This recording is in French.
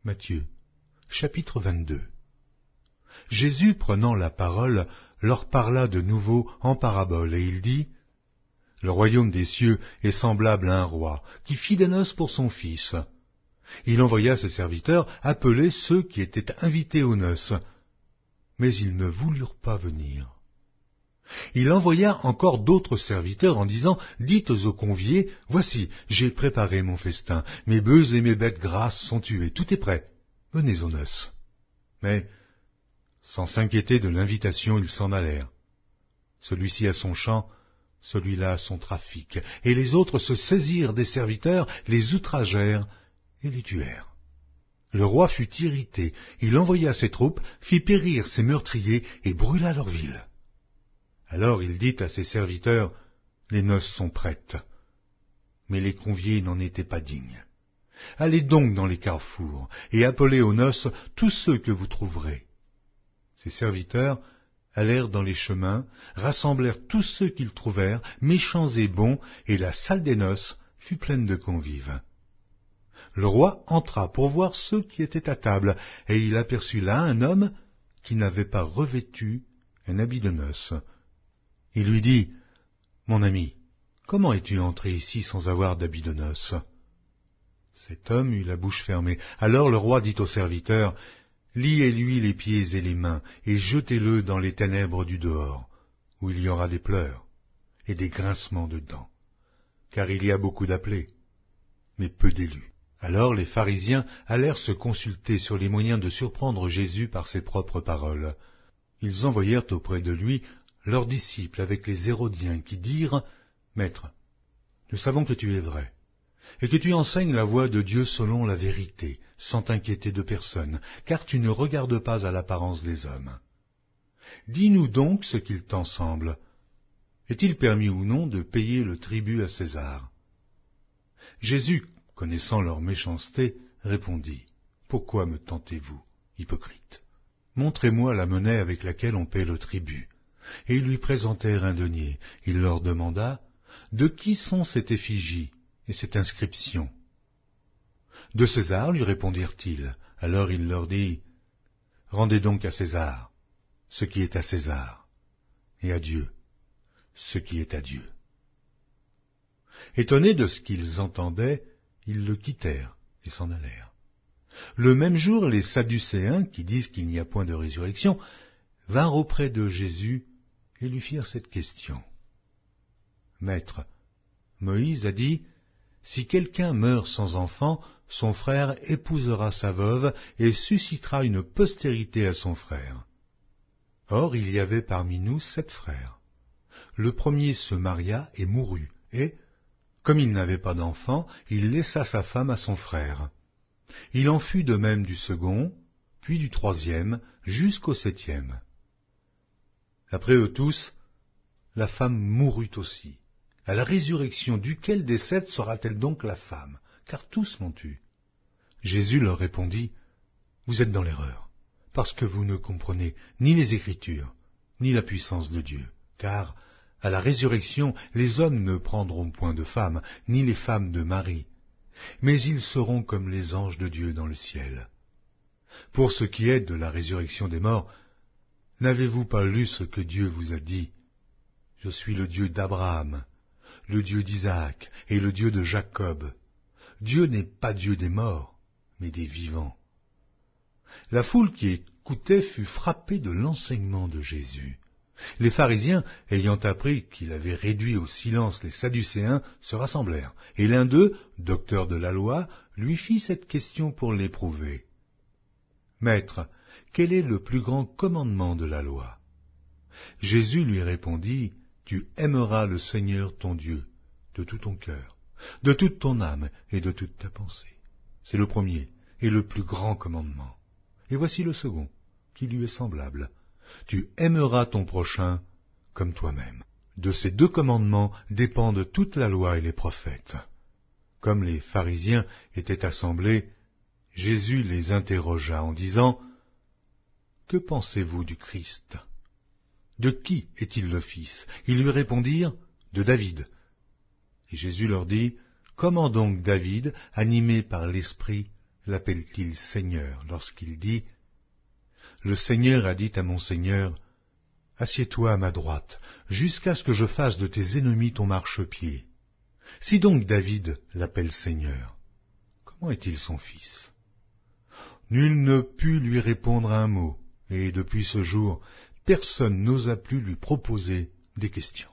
Matthieu, chapitre 22. Jésus, prenant la parole, leur parla de nouveau en parabole, et il dit, « Le royaume des cieux est semblable à un roi, qui fit des noces pour son fils. Il envoya ses serviteurs appeler ceux qui étaient invités aux noces, mais ils ne voulurent pas venir. Il envoya encore d'autres serviteurs en disant, « Dites aux conviés, voici, j'ai préparé mon festin, mes bœufs et mes bêtes grasses sont tués, tout est prêt, venez aux noces. » Mais, sans s'inquiéter de l'invitation, ils s'en allèrent. Celui-ci à son champ, celui-là à son trafic, et les autres se saisirent des serviteurs, les outragèrent et les tuèrent. Le roi fut irrité, il envoya ses troupes, fit périr ses meurtriers et brûla leur ville. Alors il dit à ses serviteurs, « Les noces sont prêtes. » Mais les conviés n'en étaient pas dignes. « Allez donc dans les carrefours et appelez aux noces tous ceux que vous trouverez. » Ses serviteurs allèrent dans les chemins, rassemblèrent tous ceux qu'ils trouvèrent, méchants et bons, et la salle des noces fut pleine de convives. Le roi entra pour voir ceux qui étaient à table, et il aperçut là un homme qui n'avait pas revêtu un habit de noces. Il lui dit, « Mon ami, comment es-tu entré ici sans avoir d'habit de noces ?» Cet homme eut la bouche fermée. Alors le roi dit aux serviteurs, « Liez-lui les pieds et les mains, et jetez-le dans les ténèbres du dehors, où il y aura des pleurs et des grincements de dents, car il y a beaucoup d'appelés, mais peu d'élus. » Alors les pharisiens allèrent se consulter sur les moyens de surprendre Jésus par ses propres paroles. Ils envoyèrent auprès de lui leurs disciples avec les Hérodiens qui dirent, « Maître, nous savons que tu es vrai, et que tu enseignes la voie de Dieu selon la vérité, sans t'inquiéter de personne, car tu ne regardes pas à l'apparence des hommes. Dis-nous donc ce qu'il t'en semble. Est-il permis ou non de payer le tribut à César ?» Jésus, connaissant leur méchanceté, répondit, « Pourquoi me tentez-vous, hypocrite? Montrez-moi la monnaie avec laquelle on paie le tribut. » Et ils lui présentèrent un denier. Il leur demanda, « De qui sont cette effigie et cette inscription ?» « De César, lui répondirent-ils. Alors il leur dit, « Rendez donc à César ce qui est à César, et à Dieu ce qui est à Dieu. » Étonnés de ce qu'ils entendaient, ils le quittèrent et s'en allèrent. Le même jour, les Sadducéens, qui disent qu'il n'y a point de résurrection, vinrent auprès de Jésus et lui firent cette question. « Maître, Moïse a dit, si quelqu'un meurt sans enfant, son frère épousera sa veuve et suscitera une postérité à son frère. Or il y avait parmi nous 7 frères. Le premier se maria et mourut, et, comme il n'avait pas d'enfant, il laissa sa femme à son frère. Il en fut de même du second, puis du troisième, jusqu'au 7e. Après eux tous, la femme mourut aussi. À la résurrection duquel des 7 sera-t-elle donc la femme? Car tous l'ont eue. » Jésus leur répondit, « Vous êtes dans l'erreur, parce que vous ne comprenez ni les Écritures, ni la puissance de Dieu. Car, à la résurrection, les hommes ne prendront point de femmes, ni les femmes de mari, mais ils seront comme les anges de Dieu dans le ciel. Pour ce qui est de la résurrection des morts, n'avez-vous pas lu ce que Dieu vous a dit? Je suis le Dieu d'Abraham, le Dieu d'Isaac et le Dieu de Jacob. Dieu n'est pas Dieu des morts, mais des vivants. » La foule qui écoutait fut frappée de l'enseignement de Jésus. Les pharisiens, ayant appris qu'il avait réduit au silence les Sadducéens, se rassemblèrent, et l'un d'eux, docteur de la loi, lui fit cette question pour l'éprouver. « Maître, quel est le plus grand commandement de la loi ?» Jésus lui répondit, « Tu aimeras le Seigneur ton Dieu de tout ton cœur, de toute ton âme et de toute ta pensée. C'est le premier et le plus grand commandement. Et voici le second, qui lui est semblable. Tu aimeras ton prochain comme toi-même. De ces 2 commandements dépendent toute la loi et les prophètes. » Comme les pharisiens étaient assemblés, Jésus les interrogea en disant, « Que pensez-vous du Christ? De qui est-il le fils ?» Ils lui répondirent, « De David. » Et Jésus leur dit, « Comment donc David, animé par l'Esprit, l'appelle-t-il Seigneur lorsqu'il dit « Le Seigneur a dit à mon Seigneur, assieds-toi à ma droite, jusqu'à ce que je fasse de tes ennemis ton marchepied. » Si donc David l'appelle Seigneur, comment est-il son fils? Nul ne put lui répondre un mot, et depuis ce jour, personne n'osa plus lui proposer des questions.